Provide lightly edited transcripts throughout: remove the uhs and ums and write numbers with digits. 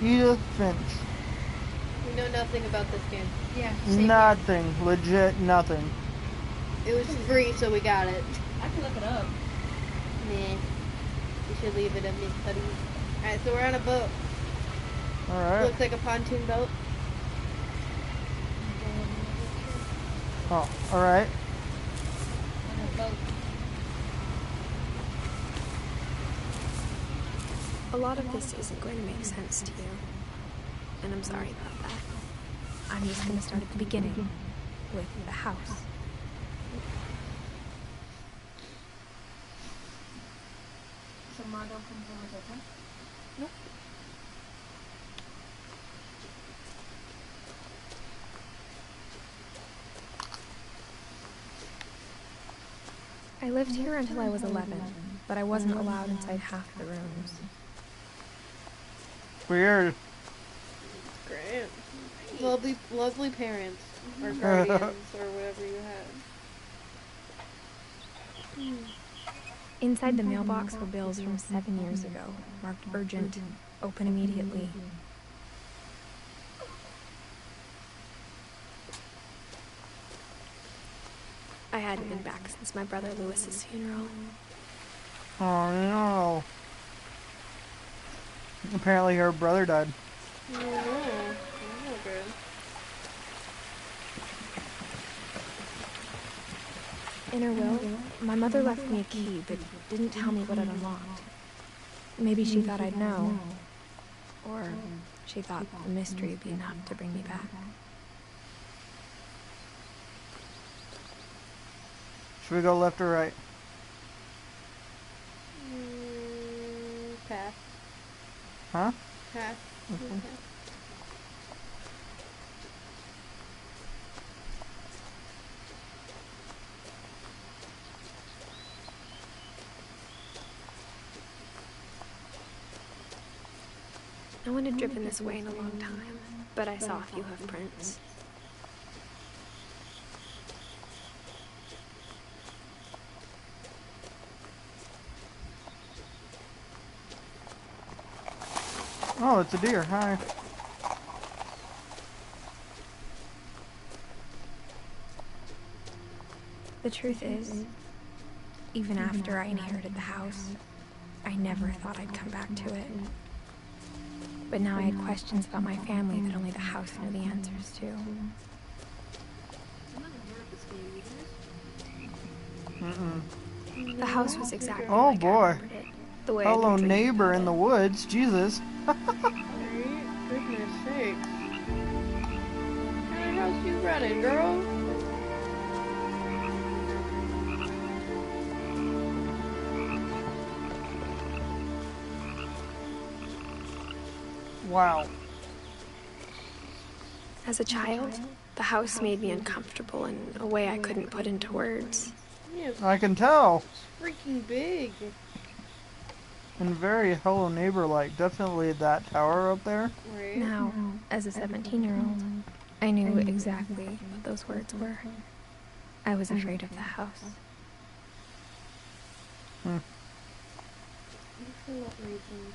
Edith Finch. We know nothing about this game. Yeah. Nothing. Legit nothing. It was free, so we got it. I can look it up. Nah. We should leave it at Miss Buddy. Alright, so we're on a boat. Alright. Looks like a pontoon boat. Oh, alright. On a boat. A lot of this isn't going to make sense to you, and I'm sorry about that. I'm just going to start at the beginning, with the house. So Ma don't come from a hotel? Nope. I lived here until I was 11, but I wasn't allowed inside half the rooms. Weird. Great. Lovely parents. Or guardians, or whatever you had. Inside the mailbox were bills from 7 years ago, marked urgent, open immediately. I hadn't been back since my brother Lewis's funeral. Oh no. Apparently her brother died. Oh no. That's not good. In her will, my mother left me a key, but didn't tell me what it unlocked. Maybe she thought I'd know. Or she thought the mystery would be enough to bring me back. Should we go left or right? Pass. Huh? Pass. Okay. No one had driven this way in a long time, but I saw a few hoof prints. Oh, it's a deer. Hi. The truth is, even after I inherited the house, I never thought I'd come back to it. But now I had questions about my family that only the house knew the answers to. The house was exactly Oh like I boy. remembered it, the way I'd Hello, been dreaming neighbor about in the it. woods. Jesus. Right? Goodness sakes. What kind of house you running, girl? Wow. As a child, the house made me uncomfortable in a way I couldn't put into words. Yeah, it's I can tell. freaking big. And very hello neighbor-like. Definitely that tower up there. Right? Now, as a 17-year-old, I knew exactly what those words were. I was afraid of the house. For what reason?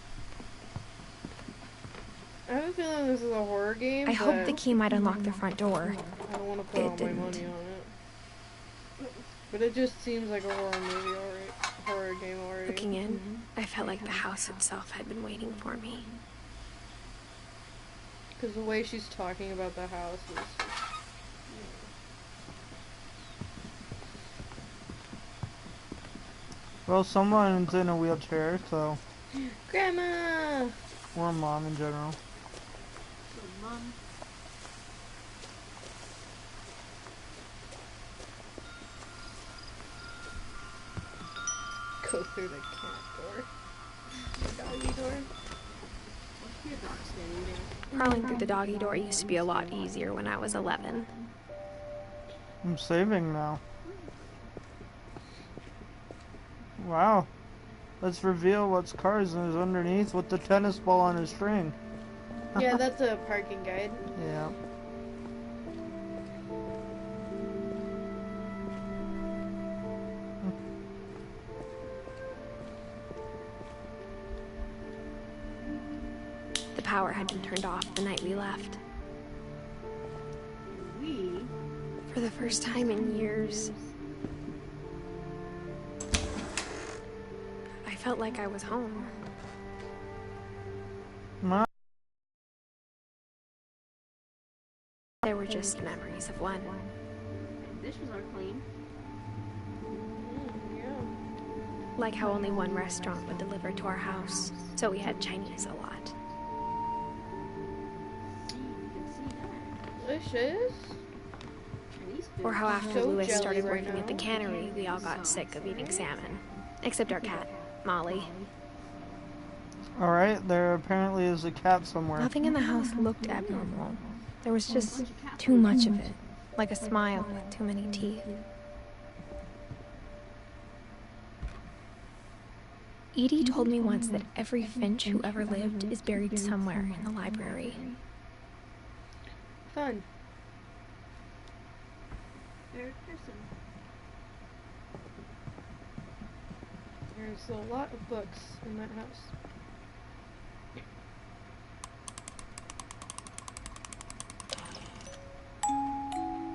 I have a feeling this is a horror game. I hoped but the key might unlock the front door. I don't want to put It all my didn't. money on it. But it just seems like a horror movie already. Horror game already. Looking in, I felt like the house itself had been waiting for me. Because the way she's talking about the house is just, Well, someone's in a wheelchair, so... Grandma! Or mom in general. Mom. Go through the cat door. The doggy door. What's your dog standing there? Crawling through the doggy door used to be a lot easier when I was 11. I'm saving now. Wow. Let's reveal what's cars is underneath with the tennis ball on a string. Yeah, that's a parking guide. Yeah. The power had been turned off the night we left. We? For the first time in years, I felt like I was home. Ma- There were just memories of one. And dishes are clean. Yeah. Like how only one restaurant would deliver to our house, so we had Chinese a lot. See, you can see that. Delicious. Chinese food. Or how after So Louis jelly started right working at the now. cannery, we all got sick of eating salmon. Except our cat, Molly. Alright, there apparently is a cat somewhere. Nothing in the house looked abnormal. There was just too much of it. Like a smile with too many teeth. Edie told me once that every Finch who ever lived is buried somewhere in the library. Fun. Third person. There's a lot of books in that house.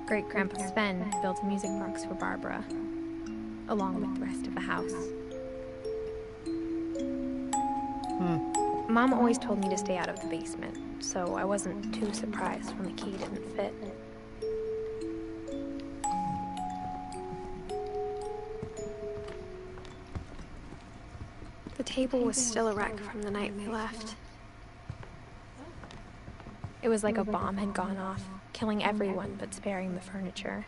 Great-Grandpa Sven built a music box for Barbara, along with the rest of the house. Mom always told me to stay out of the basement, so I wasn't too surprised when the key didn't fit. The table was still a wreck from the night we left. It was like a bomb had gone off, killing everyone but sparing the furniture.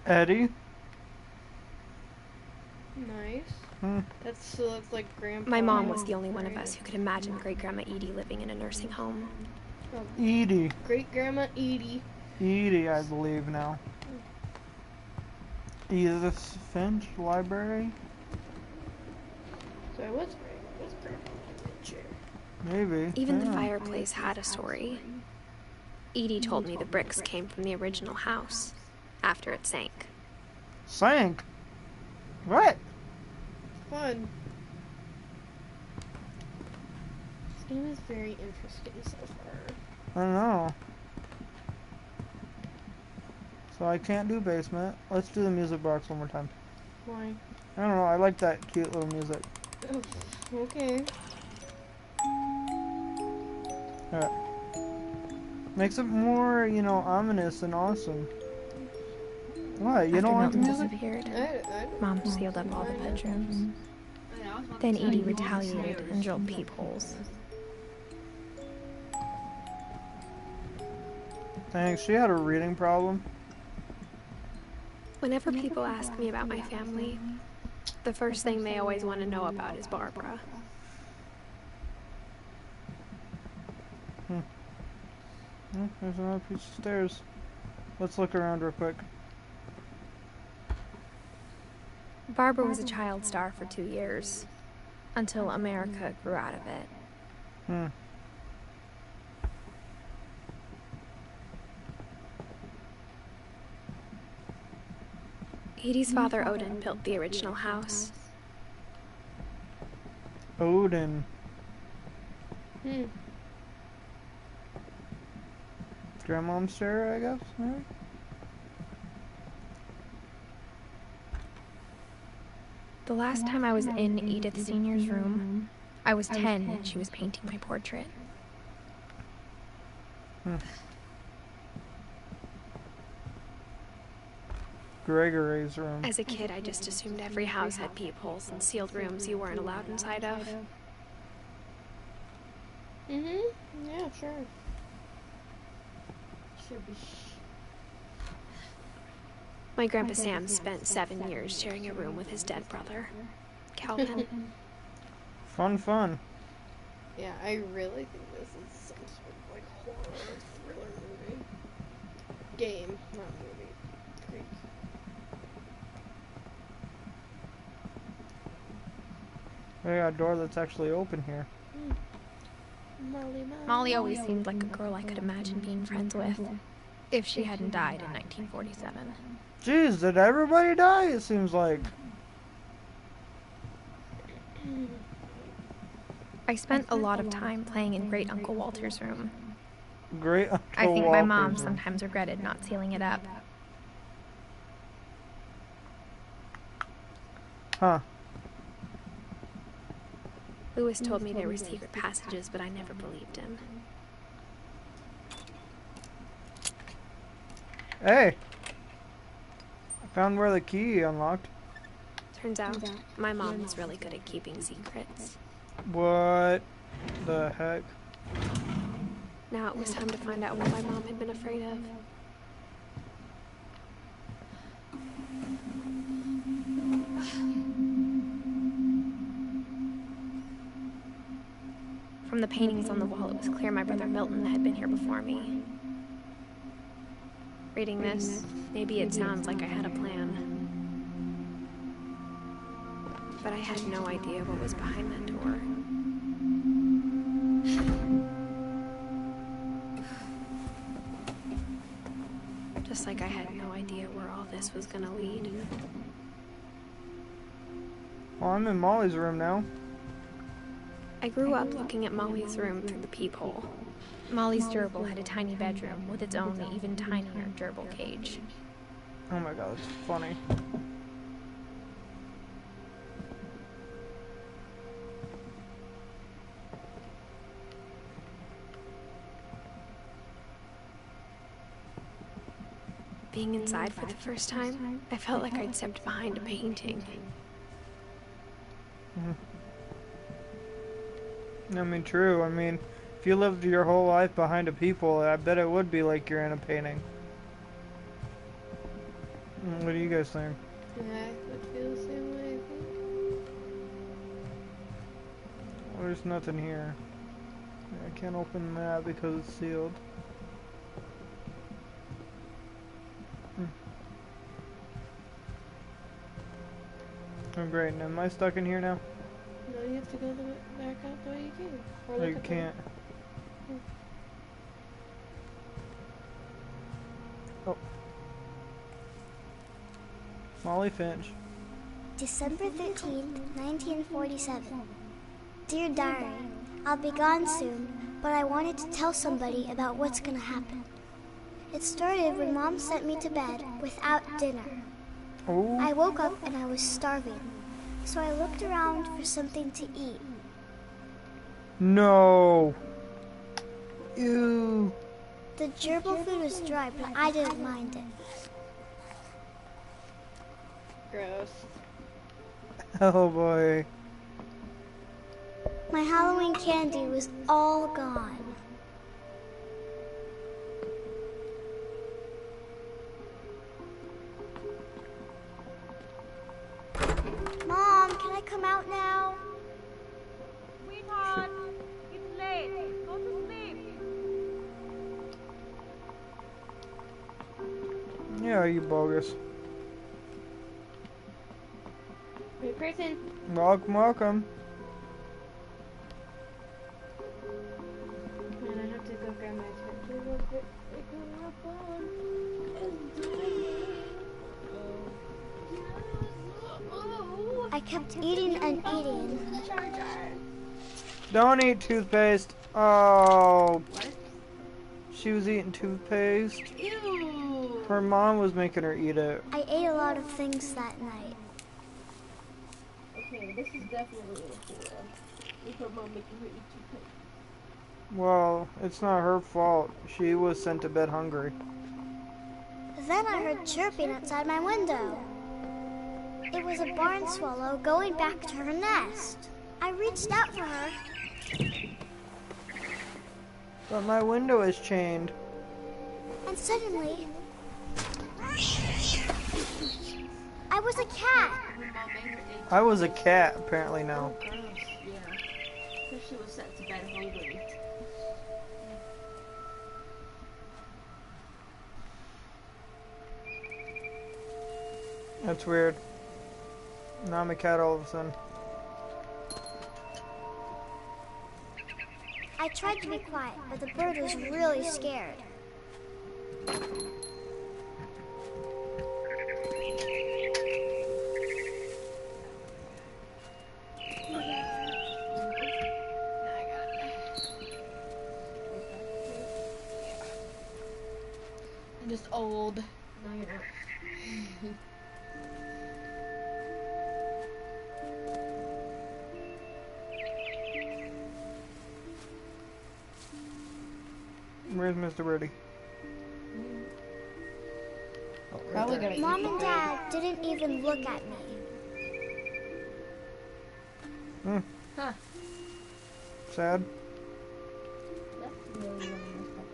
Eddie? Nice. That's like Grandpa. My mom was the only one of us who could imagine Great-Grandma Edie living in a nursing home. Edie. Great Grandma Edie. Edie, I believe now. Edith Finch Library? So what's Grandpa in the chair? Maybe. Even the yeah. fireplace had a story. Edie told me the bricks came from the original house, after it sank. Sank? What? Fun. This game is very interesting so far. I don't know. So I can't do basement. Let's do the music box one more time. Why? I don't know, I like that cute little music. Oh, okay. Alright. Makes it more, you know, ominous and awesome. What? You After don't like Milton music? disappeared, I Mom sealed up all the bedrooms. Then Edie retaliated and drilled peepholes. Thanks, she had a reading problem. Whenever people ask me about my family, the first thing they always want to know about is Barbara. There's another piece of stairs. Let's look around real quick. Barbara was a child star for 2 years, until America grew out of it. Edie's father, Odin, built the original house. Odin. Grandmom's chair, I guess, maybe? The last time I was in Edith Sr.'s room, I was 10 and she was painting my portrait. Gregory's room. As a kid, I just assumed every house had peepholes and sealed rooms you weren't allowed inside of. Yeah, sure. Should be. My grandpa Sam spent 7 years sharing a room with his dead brother, Calvin. Fun. Yeah, I really think this is some sort of like horror thriller movie. Game, not movie. Great. We got a door that's actually open here. Molly always seemed like a girl I could imagine being friends with, if she hadn't died in 1947. Jeez, did everybody die? It seems like. I spent a lot of time playing in Great Uncle Walter's room. Great I Uncle think my mom Walter's room. sometimes regretted not sealing it up. Huh. Lewis told me there were secret passages, but I never believed him. Hey! I found where the key unlocked. Turns out, my mom was really good at keeping secrets. What the heck? Now it was time to find out what my mom had been afraid of. From the paintings on the wall, it was clear my brother Milton had been here before me. Reading this, maybe it sounds like I had a plan. But I had no idea what was behind that door. Just like I had no idea where all this was gonna lead. Well, I'm in Molly's room now. I grew up looking at Molly's room through the peephole. Molly's gerbil had a tiny bedroom with its own even tinier gerbil cage. Oh my god, it's funny. Being inside for the first time, I felt like I'd stepped behind a painting. I mean, true. I mean, if you lived your whole life behind a peephole, I bet it would be like you're in a painting. What do you guys think? I would feel the same way, I think. Well, there's nothing here. I can't open that because it's sealed. Oh great, and am I stuck in here now? No, you have to go back out the way you came. Or No, look you at the- can't. Oh. Molly Finch. December 13th, 1947. Dear Diary, I'll be gone soon, but I wanted to tell somebody about what's gonna happen. It started when Mom sent me to bed without dinner. Oh. I woke up and I was starving, so I looked around for something to eat. No. Ew. The gerbil food was dry, but I didn't mind it. Gross. Oh boy. My Halloween candy was all gone. Mom, can I come out now? Sweetheart, it's late. Go to sleep. Yeah, you bogus. Good person. Welcome, welcome. Man, I have to go grab my charger real quick. I grew up on. I kept eating and eating. Don't eat toothpaste. Oh. What? She was eating toothpaste. Ew. Her mom was making her eat it. I ate a lot of things that night. Okay, this is definitely a hero. If her mom making her eat toothpaste. Well, it's not her fault. She was sent to bed hungry. Then I heard chirping outside my window. It was a barn swallow going back to her nest. I reached out for her. But my window is chained. And suddenly, I was a cat. Her mom made her eat. I was a cat, apparently now. Gross. Yeah. Because she was sent to bed hungry. That's weird. Now I'm a cat all of a sudden. I tried to be quiet, but the bird was really scared. Just old. No, you're not. Where's Mr. Birdie? Oh, right Probably there. gonna eat Mom the and pig. Dad didn't even look at me. Huh. Sad. That's really messed up.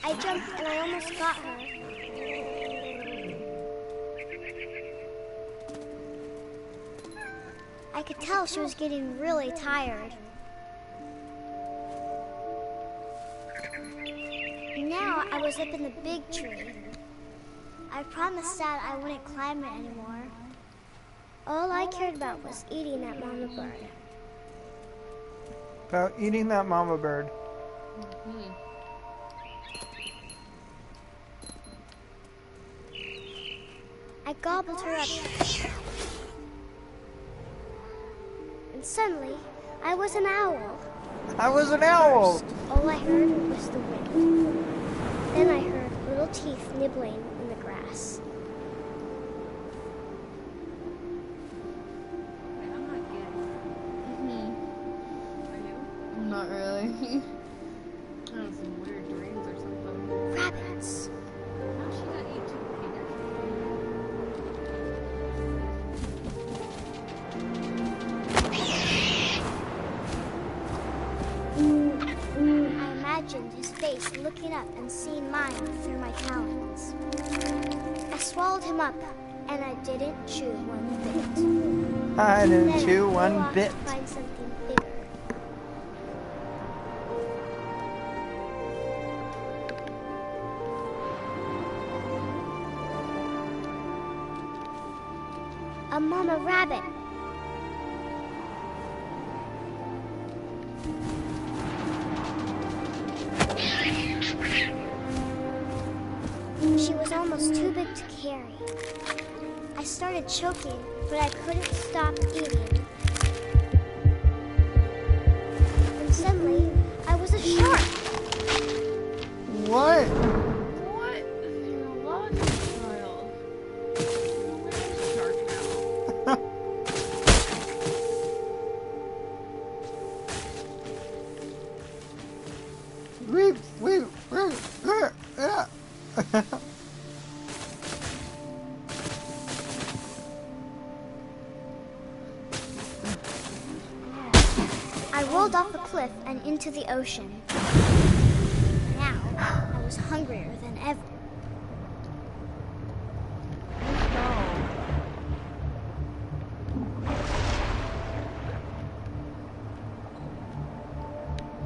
I jumped and I almost got her. I could tell she was getting really tired. Now I was up in the big tree. I promised Dad I wouldn't climb it anymore. All I cared about was eating that mama bird. About eating that mama bird. I gobbled her up. And suddenly, I was an owl. I was an owl! First, all I heard was the wind. Then I heard little teeth nibbling in the grass. Wait, I'm not getting Are you? Not really. I have some weird dreams or something. Rabbits. How's she gonna eat two I imagined his face looking up and seeing mine through my talons. I swallowed him up, and I didn't chew one bit. I Then didn't I chew flew one off bit. to find something bigger. A mama rabbit. She was almost too big to carry. I started choking, but I couldn't stop eating. And suddenly, I was a shark. What? What? You're a logic child. Shark now. Yeah. I rolled off a cliff and into the ocean. Now, I was hungrier than ever.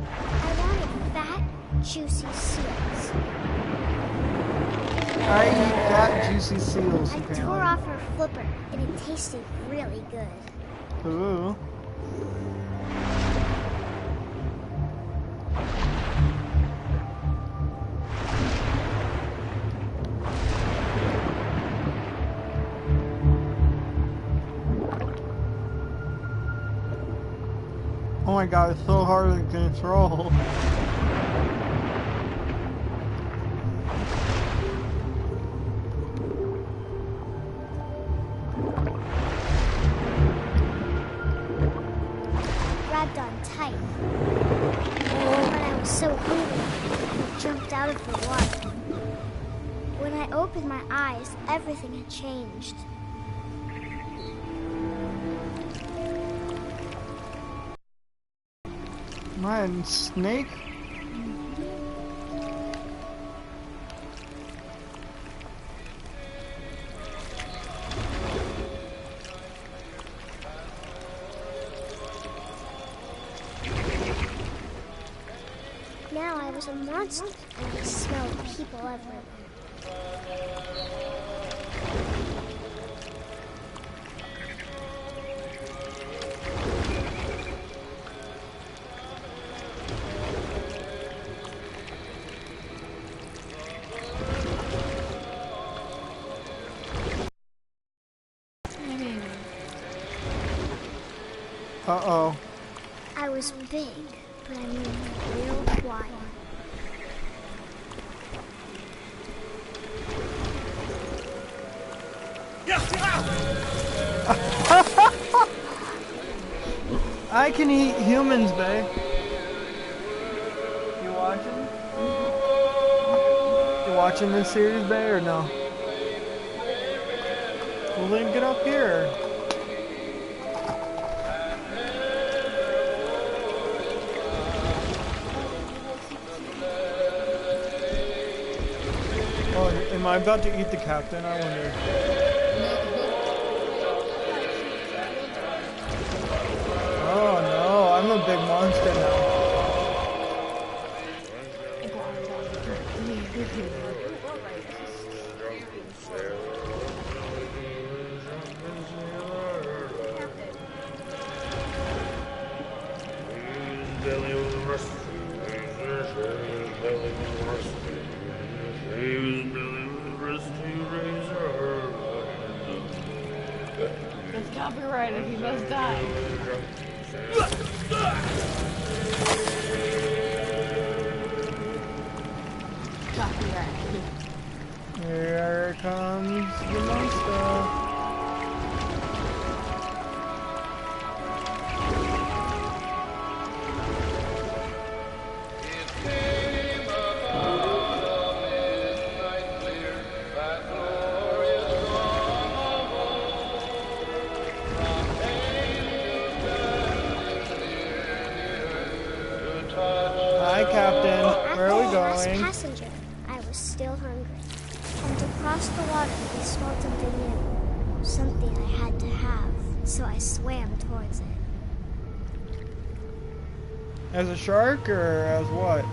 I wanted fat, juicy seals. I eat fat, juicy seals, I apparently. tore off her flipper, and it tasted really good. Ooh. Oh my god, it's so hard to control. Grabbed on tight. But I was so hungry, I jumped out of the water. When I opened my eyes, everything had changed. Man, snake? Now I was a monster, and I smelled people everywhere. Uh-oh. I was big, but I moved real quiet. I can eat humans, babe. You watching? You watching this series, babe, or no? Well, then get up here. Oh, am I about to eat the captain? I wonder. Oh no, I'm a big monster now. It's copyrighted, he must die. Copyrighted. Here comes the monster. Hi, Captain. Where are we After the last going? passenger, I was still hungry. And across the water, I smelled something new. Something I had to have, so I swam towards it. As a shark or as what?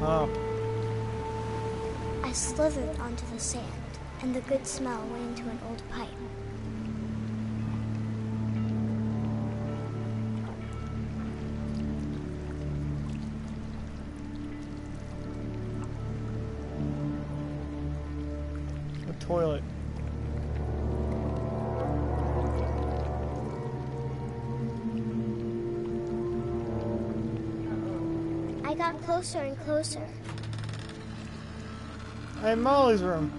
Oh. I slithered onto the sand, and the good smell went into an old pipe. A toilet. I got closer and closer. Hey, Molly's room.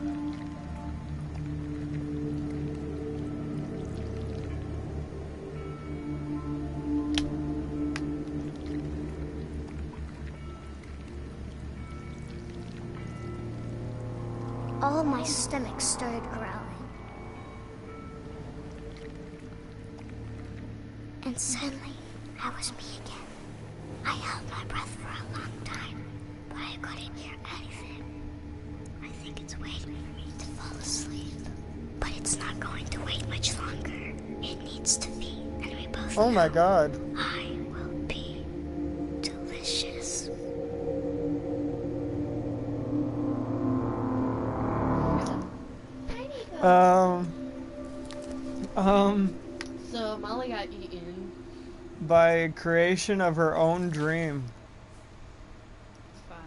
All my stomach started growling. And suddenly, I was me again. I held my breath for a long time, but I couldn't hear anything. I think it's waiting for me to fall asleep. But it's not going to wait much longer. It needs to be, and we both Oh my know god. I will be delicious. So Molly got eaten. By creation of her own dream. Fun.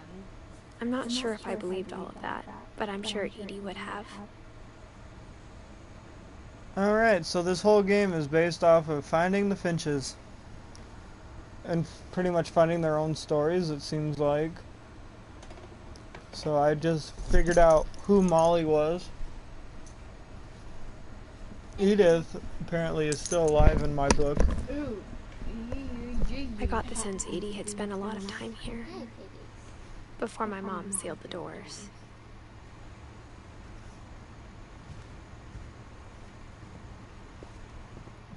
I'm not sure if I believed all of that, but I'm sure Edie would have. Alright, so this whole game is based off of finding the Finches. And pretty much finding their own stories, it seems like. So I just figured out who Molly was. Edith apparently is still alive in my book. Ooh. I got the sense Edie had spent a lot of time here before my mom sealed the doors.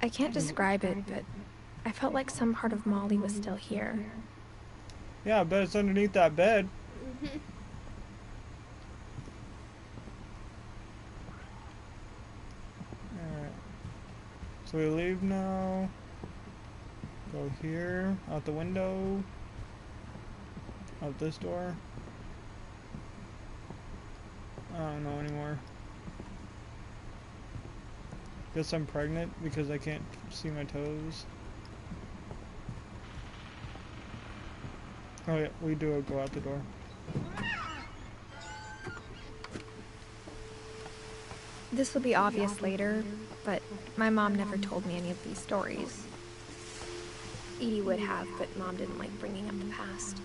I can't describe it, but I felt like some part of Molly was still here. Yeah, I bet it's underneath that bed. Alright. So we leave now. Go here, out the window. Out this door. I don't know anymore. Guess I'm pregnant because I can't see my toes. Oh yeah, we do go out the door. This will be obvious later, but my mom never told me any of these stories. Edie would have, but Mom didn't like bringing up the past.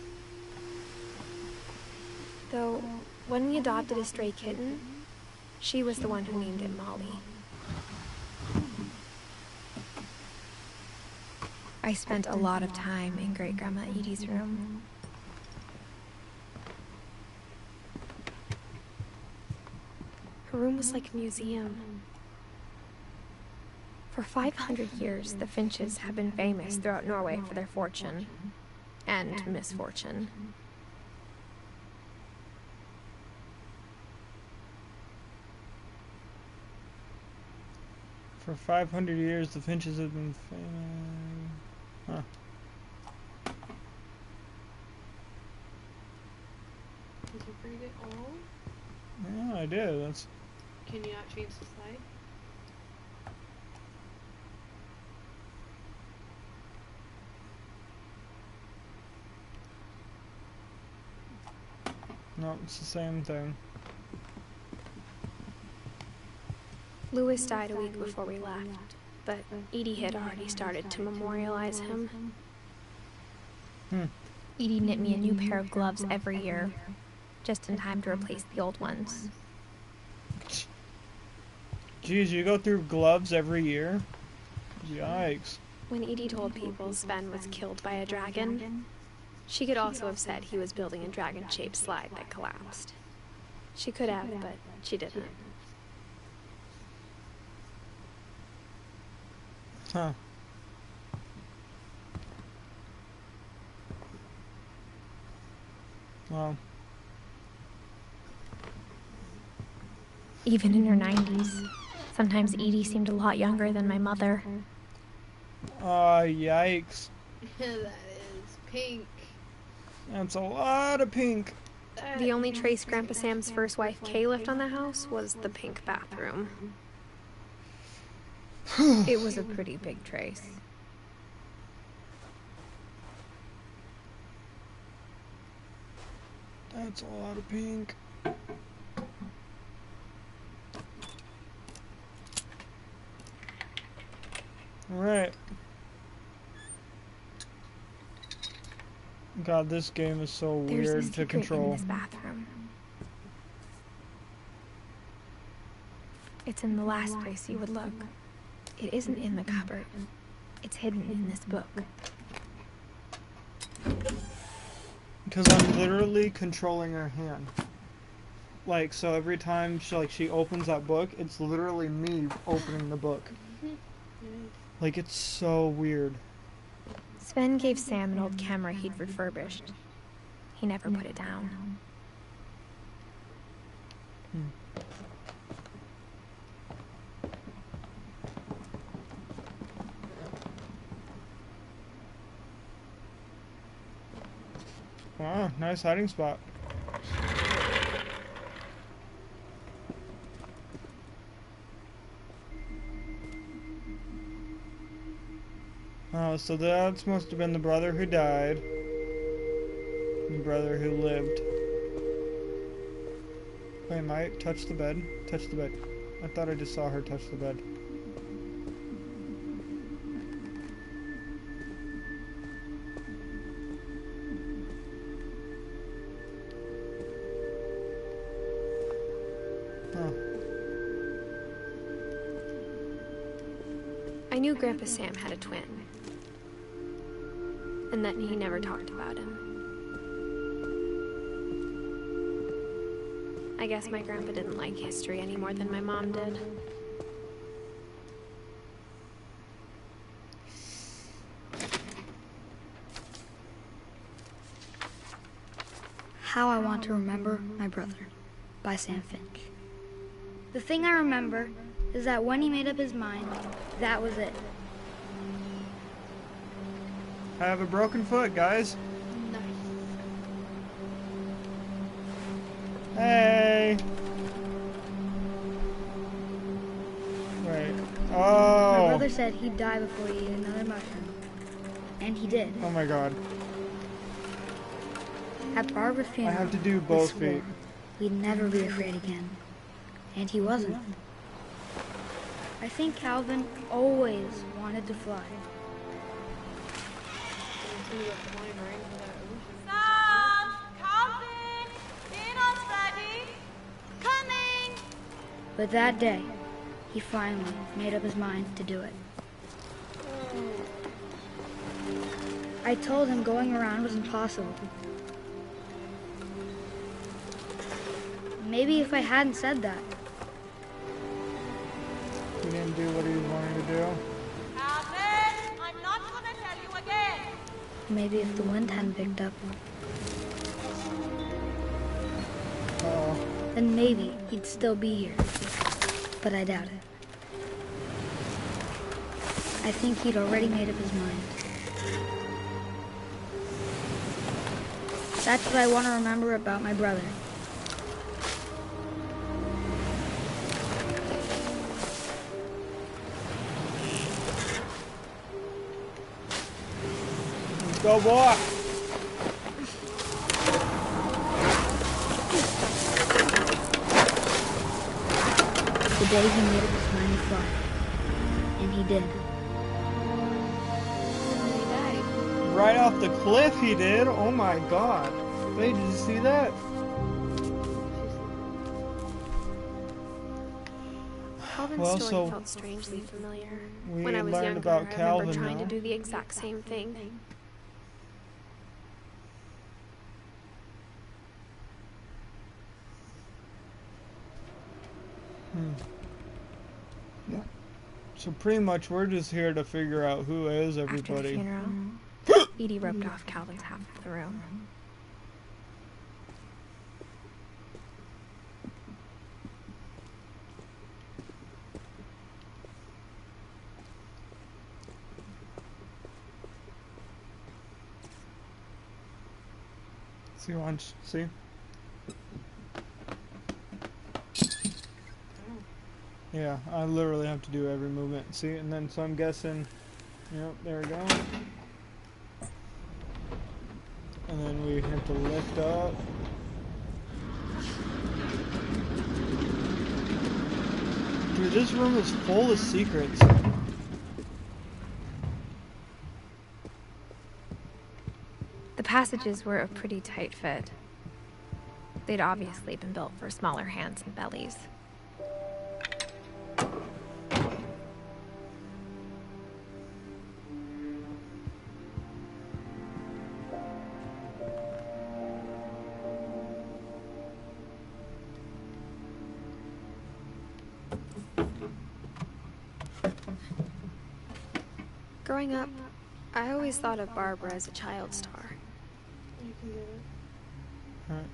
Though, when we adopted a stray kitten, she was the one who named it Molly. I spent a lot of time in Great-Grandma Edie's room. Her room was like a museum. For 500 years, the Finches have been famous throughout Norway for their fortune and misfortune. For 500 years, the Finches have been famous. Huh. Did you read it all? Yeah, I did. That's. Can you not change the slide? No, it's the same thing. Louis died a week before we left, but Edie had already started to memorialize him. Edie knit me a new pair of gloves every year, just in time to replace the old ones. Geez, you go through gloves every year? Yikes. When Edie told people Sven was killed by a dragon, she could also have said he was building a dragon-shaped slide that collapsed. She could have, but she didn't. Huh. Well. Even in her 90s, sometimes Edie seemed a lot younger than my mother. Yikes. That is pink. That's a lot of pink. The only trace Grandpa Sam's first wife Kay left on the house was the pink bathroom. It was a pretty big trace. That's a lot of pink. Alright. God, this game is so There's a weird to secret control. in this bathroom. It's in the last place you would look. It isn't in the cupboard. It's hidden in this book. Because I'm literally controlling her hand. Like, so every time she opens that book, it's literally me opening the book. Like, it's so weird. Sven gave Sam an old camera he'd refurbished. He never put it down. Wow, nice hiding spot. Oh, so that must have been the brother who died. And the brother who lived. Wait, might touch the bed? Touch the bed. I thought I just saw her touch the bed. I knew Grandpa Sam had a twin, and that he never talked about him. I guess my grandpa didn't like history any more than my mom did. How I Want to Remember My Brother by Sam Finch. The thing I remember is that when he made up his mind, that was it. I have a broken foot, guys. Nice. Hey! Right. Oh! My brother said he'd die before he ate another mushroom. And he did. Oh my god. At Barbara's I funeral, have to do he both swore feet. he'd never be afraid again. And he wasn't. I think Calvin always wanted to fly. through the flying rain for that ocean. Sam! Calvin! Dinner's ready! Coming! But that day, he finally made up his mind to do it. I told him going around was impossible. Maybe if I hadn't said that. He didn't do what he was wanting to do. Calvin! I'm not gonna tell you again! Maybe if the wind hadn't picked up, Oh. then maybe he'd still be here. But I doubt it. I think he'd already made up his mind. That's what I want to remember about my brother. Go, boy! The day he made up his mind to fly. And he did. Right off the cliff he did. Oh my god. Hey, did you see that? Calvin's Well, story so felt strangely familiar. we When I was learned younger, about I remember Calvin trying now. to do the exact same thing. Yeah. So pretty much we're just here to figure out who is After the everybody. funeral, Edie roped off Calvin's half of the room. See once. See? Yeah, I literally have to do every movement. See, and then so I'm guessing. Yep, there we go. And then we have to lift up. Dude, this room is full of secrets. The passages were a pretty tight fit. They'd obviously been built for smaller hands and bellies. Growing up, I always thought of Barbara as a child star. You can do it. Alright.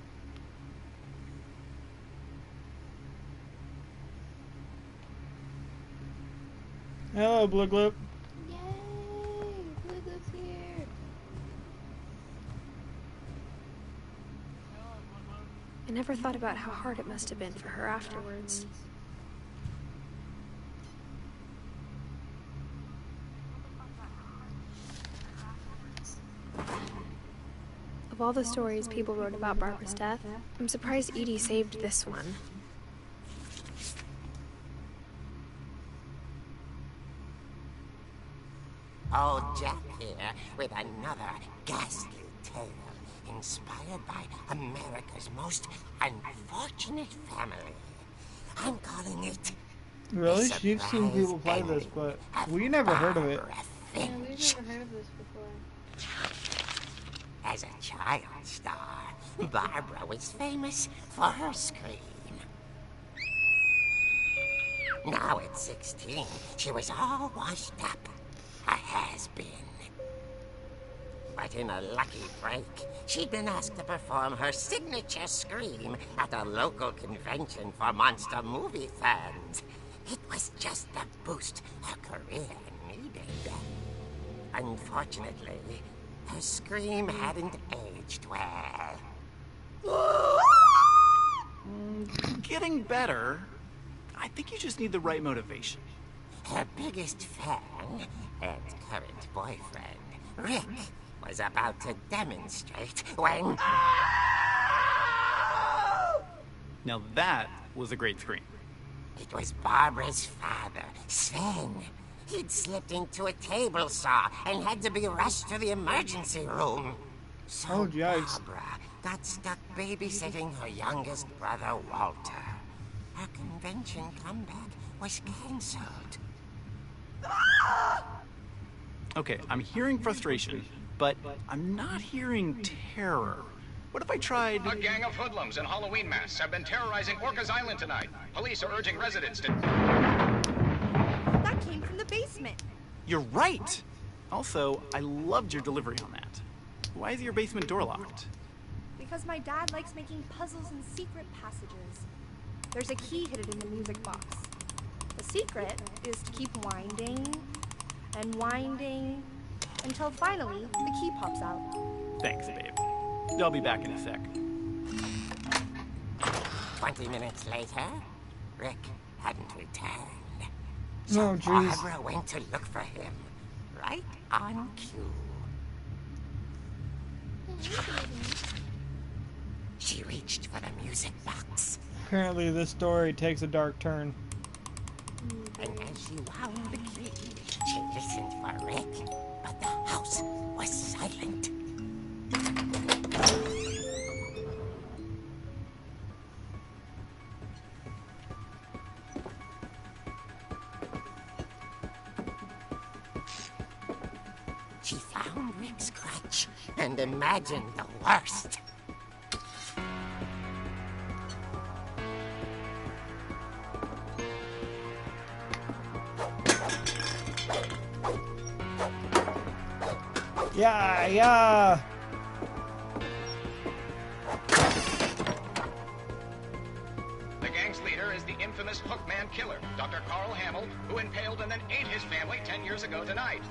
Hello, Blue Gloop. Yay! Blue Gloop's here. I never thought about how hard it must have been for her afterwards. Of all the stories people wrote about Barbara's death, I'm surprised Edie saved this one. Old Jack here with another ghastly tale inspired by America's most unfortunate family. I'm calling it... Really? The You've seen people play Surprise this, but Ending we never heard of it. Barbara Yeah, we've Finch. never heard of this before. As a child star, Barbara was famous for her scream. Now at 16, she was all washed up. A has-been. But in a lucky break, she'd been asked to perform her signature scream at a local convention for monster movie fans. It was just the boost her career needed. Unfortunately, her scream hadn't aged well. Getting better. I think you just need the right motivation. Her biggest fan and current boyfriend, Rick, was about to demonstrate when... Now that was a great scream. It was Barbara's father, Sven, He'd slipped into a table saw and had to be rushed to the emergency room. So Oh, yikes. Barbara got stuck babysitting her youngest brother, Walter. Her convention comeback was cancelled. Okay, I'm hearing frustration, but I'm not hearing terror. What if I tried... A gang of hoodlums in Halloween masks have been terrorizing Orcas Island tonight. Police are urging residents to... That came from the basement. You're right! Also, I loved your delivery on that. Why is your basement door locked? Because my dad likes making puzzles and secret passages. There's a key hidden in the music box. The secret is to keep winding and winding until finally the key pops out. Thanks, babe. I'll be back in a sec. 20 minutes later, Rick hadn't returned. So Oh, jeez. Barbara went to look for him, right on cue. She reached for the music box, Apparently, this story takes a dark turn. and as she wound the key, she listened for Rick, but the house was silent. She found Rick's crutch and imagined the worst. Yeah, yeah. The gang's leader is the infamous Hookman killer, Dr. Carl Hamill, who impaled and then ate his family 10 years ago tonight.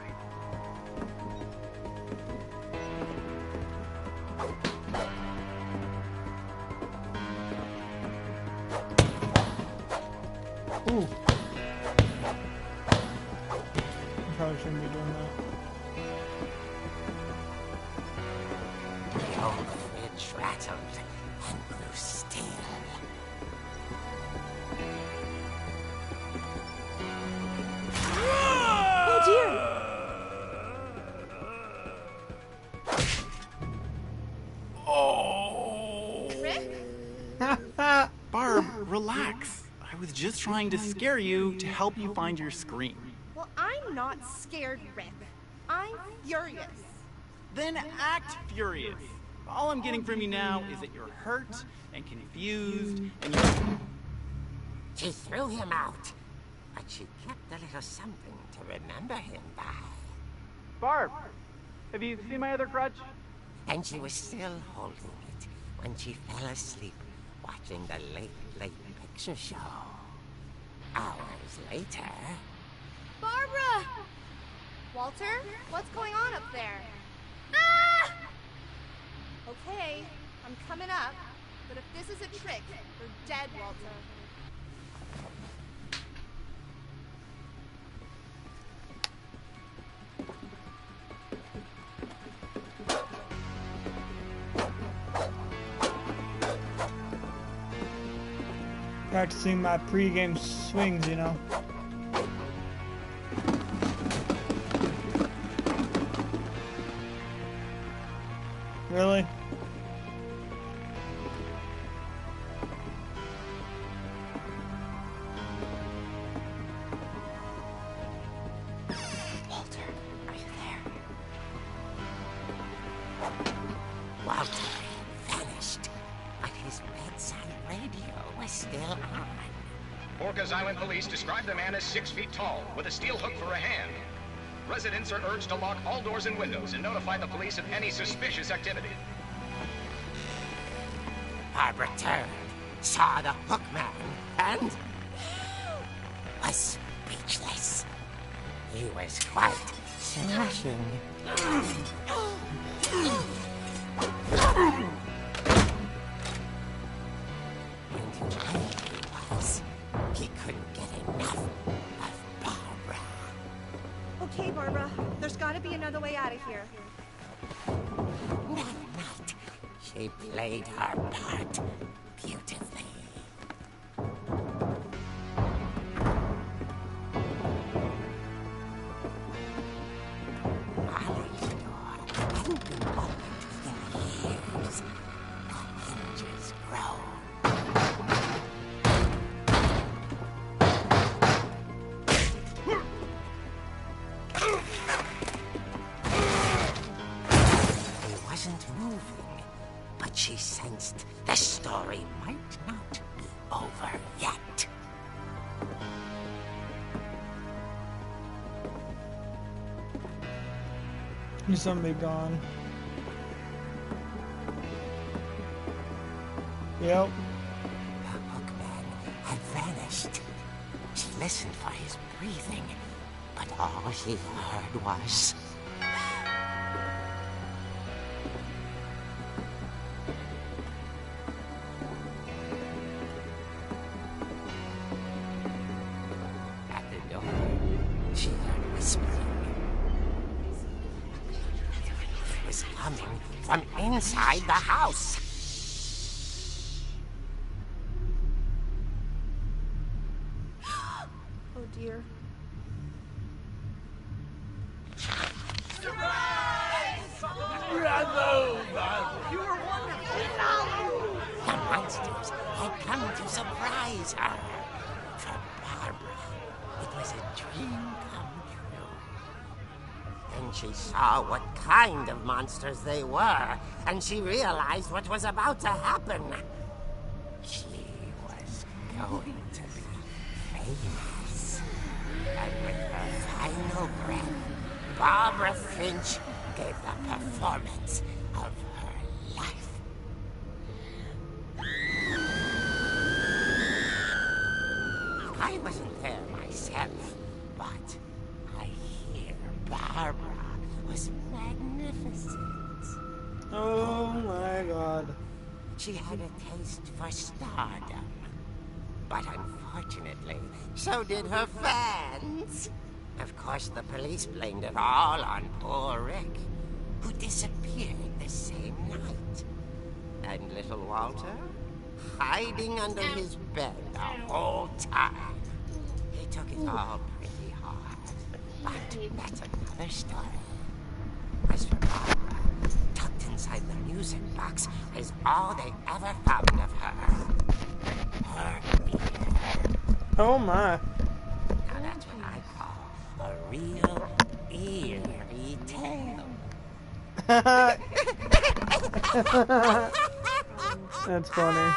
Ooh. I probably shouldn't be doing that. The old fridge rattled and grew still. Oh dear! Barb, relax. I was just trying to scare you to help you find your scream. Well, I'm not scared, Rick. I'm furious. Then act furious. All I'm getting from you now is that you're hurt and confused and you're... She threw him out, but she kept a little something to remember him by. Barb, have you seen my other crutch? And she was still holding it when she fell asleep watching the late picture show. Hours later... Barbara! Walter, what's going on up there? Ah! Okay, I'm coming up, but if this is a trick, you're dead, Walter. Practicing my pre-game swings, you know. Really? Walter, are you there? Walter vanished, but his bedside radio was still on. Orcas Island police describe the man as 6 feet tall, with a steel hook for a hand. Residents are urged to lock all doors and windows and notify the police of any suspicious activity. Barbara turned, saw the hook man, and was speechless. He was quite smashing. And who he was, he couldn't get enough of Barbara. Okay, Barbara, there's gotta be another way out of here. That night, she played her part beautifully. Somebody gone. Yep. The hookman had vanished. She listened for his breathing, but all she heard was... At the door, she heard whispering. It was coming from inside the house. Oh dear. The monsters had come to surprise her. For Barbara, it was a dream come true. Then she saw what kind of monsters they were, and she realized what was about to happen. She was going to be famous. And with her final breath, Barbara Finch gave the performance of her life. I wasn't there myself, but I hear Barbara was magnificent. Oh my god. She had a taste for stardom. But unfortunately, so did her fans. Of course, the police blamed it all on poor Rick, who disappeared the same night. And little Walter, hiding under his bed the whole time. He took it all pretty hard. But that's another story. As for Barbara, tucked inside the music box is all they ever found of her. Her ear. Oh my. Now that's what I call a real eerie tale. That's funny.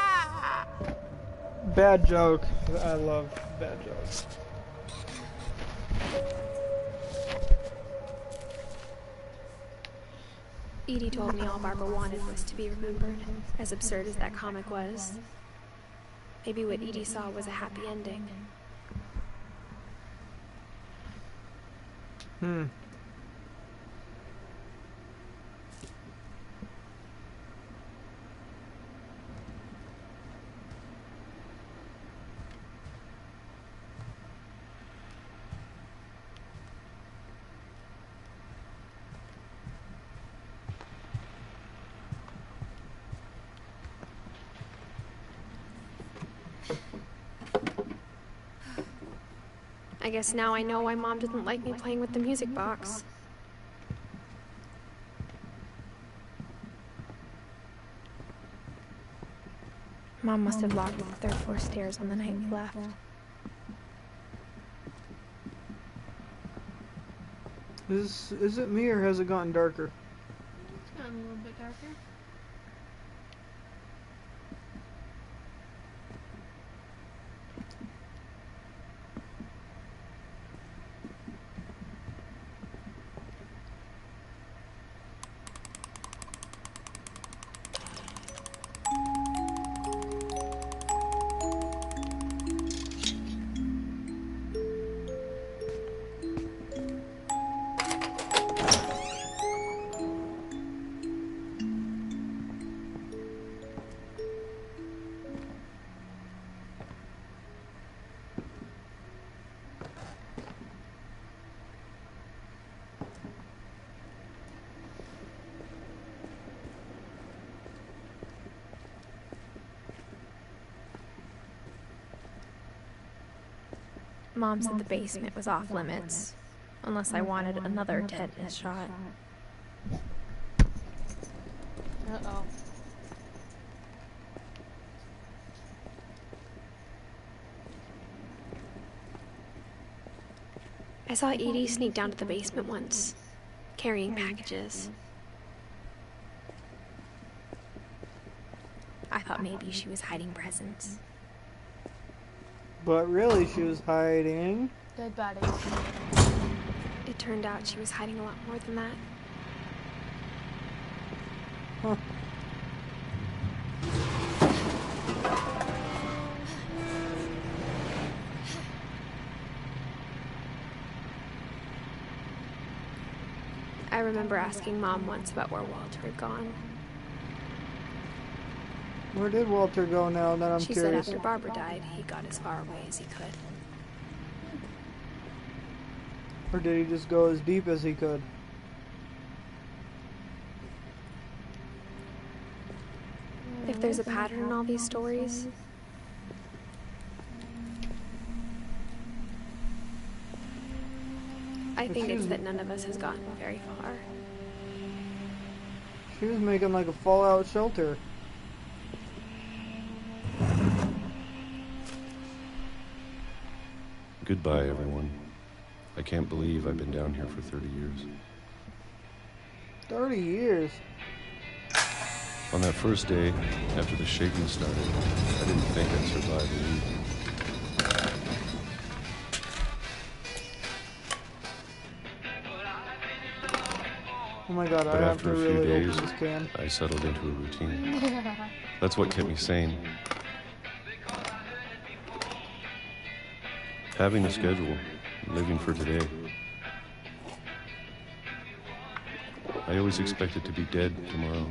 Bad joke. I love bad jokes. Edie told me all Barbara wanted was to be remembered, as absurd as that comic was. Maybe what Edie saw was a happy ending. I guess now I know why Mom didn't like me playing with the music box. Mom must have locked the third floor stairs on the night we left. Is it me or has it gotten darker? It's gotten a little bit darker. Mom said the basement was off limits, unless I wanted another tetanus shot. Uh-oh. I saw Edie sneak down to the basement once, carrying packages. I thought maybe she was hiding presents. But really, she was hiding. Dead bodies. It turned out she was hiding a lot more than that. Huh. I remember asking Mom once about where Walter had gone. Where did Walter go now that I'm She curious? said after Barbara died, he got as far away as he could. Or did he just go as deep as he could? If there's a pattern in all these stories, I think it's that none of us has gotten very far. She was making like a fallout shelter. Goodbye, everyone. I can't believe I've been down here for 30 years. 30 years? On that first day, after the shaking started, I didn't think I'd survive the evening. Oh my god, But I have after to a few really days, open this can. I settled into a routine. That's what kept me sane. Having a schedule, living for today. I always expected to be dead tomorrow.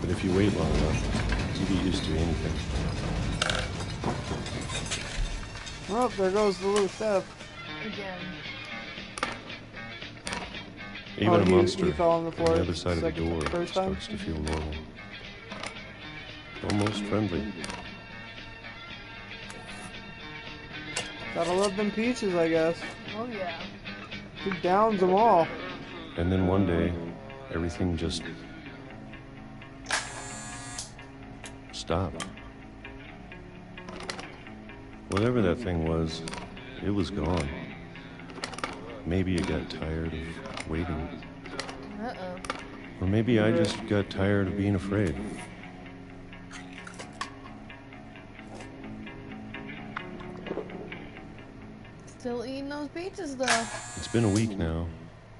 But if you wait long enough, you get used to anything. Oh, there goes the little step. Again. Even a he monster fell on the floor on the other side of the door first time? starts to feel normal. Almost friendly. Gotta love them peaches, I guess. Oh yeah. He downs them all. And then one day, everything just stopped. Whatever that thing was, it was gone. Maybe it got tired of waiting. Uh-oh. Or maybe I just got tired of being afraid. Still eating those peaches though. It's been a week now,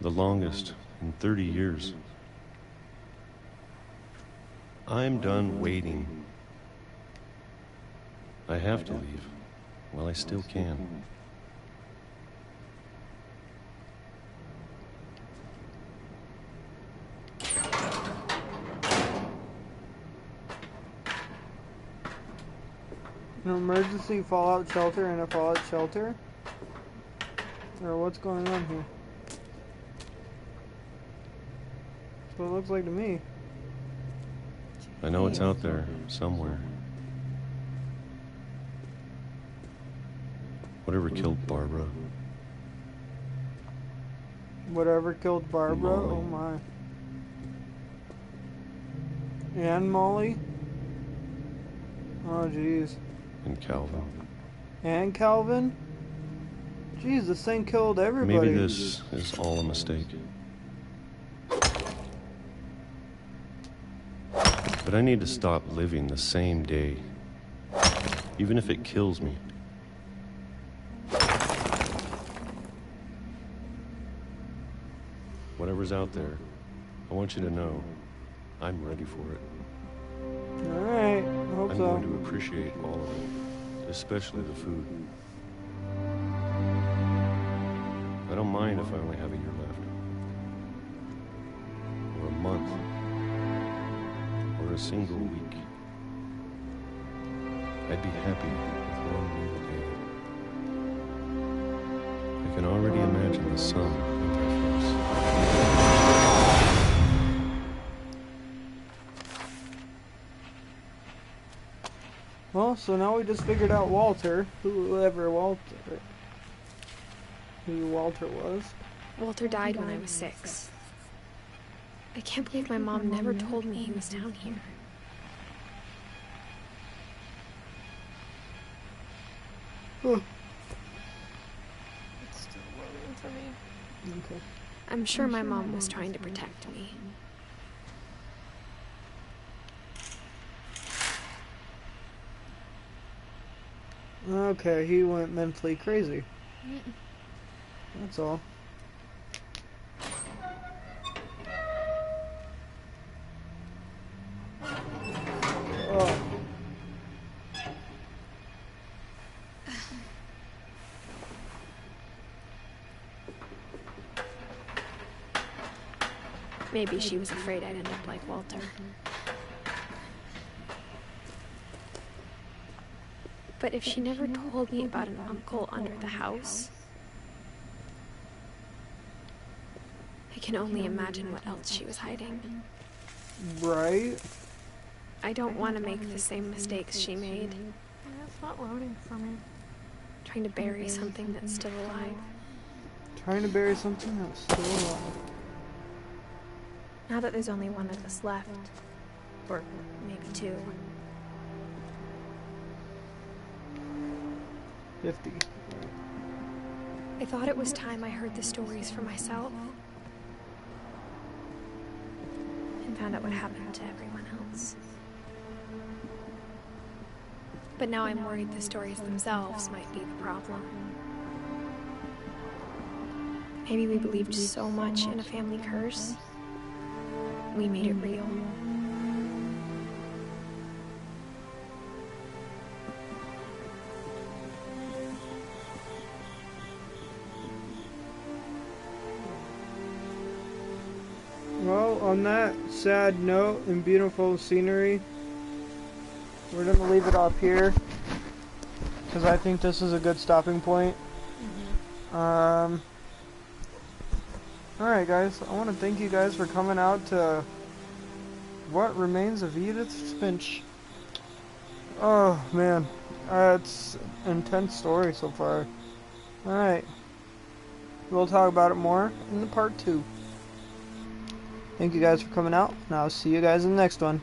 the longest in 30 years. I'm done waiting. I have to leave while I still can. An emergency fallout shelter and a fallout shelter? Or what's going on here? That's what it looks like to me. I know it's out there somewhere. Whatever killed Barbara. Whatever killed Barbara? Molly. Oh my. And Molly? Oh jeez. And Calvin. And Calvin? Jeez, this thing killed everybody. Maybe this is all a mistake. But I need to stop living the same day, even if it kills me. Whatever's out there, I want you to know I'm ready for it. Alright, I hope I'm so. going to appreciate all of it, especially the food. I don't mind if I only have a year left. Or a month. Or a single week. I'd be happy with one real day. I can already imagine the sun on their face. Well, so now we just figured out Walter, who Walter was. Walter died when I was 6. I can't believe my mom never told me he was down here. Huh. It's still loading for me. Okay. I'm sure my mom was trying to protect me. Okay, he went mentally crazy. That's all. Maybe she was afraid I'd end up like Walter. But if she never told me about an uncle under the house, I can only imagine what else she was hiding. Right? I don't want to make the same mistakes she made. It's not loading for me. Trying to bury something that's still alive. Trying to bury something that's still alive. Now that there's only one of us left, or maybe two. 50. I thought it was time I heard the stories for myself. And found out what happened to everyone else. But now I'm worried the stories themselves might be the problem. Maybe we believed so much in a family curse, we made it real. Well, on that sad note and beautiful scenery, we're going to leave it off here. Because I think this is a good stopping point. Alright guys, I want to thank you guys for coming out to What Remains of Edith Finch. Oh man, it's an intense story so far. Alright, we'll talk about it more in the part 2. Thank you guys for coming out, and I'll see you guys in the next one.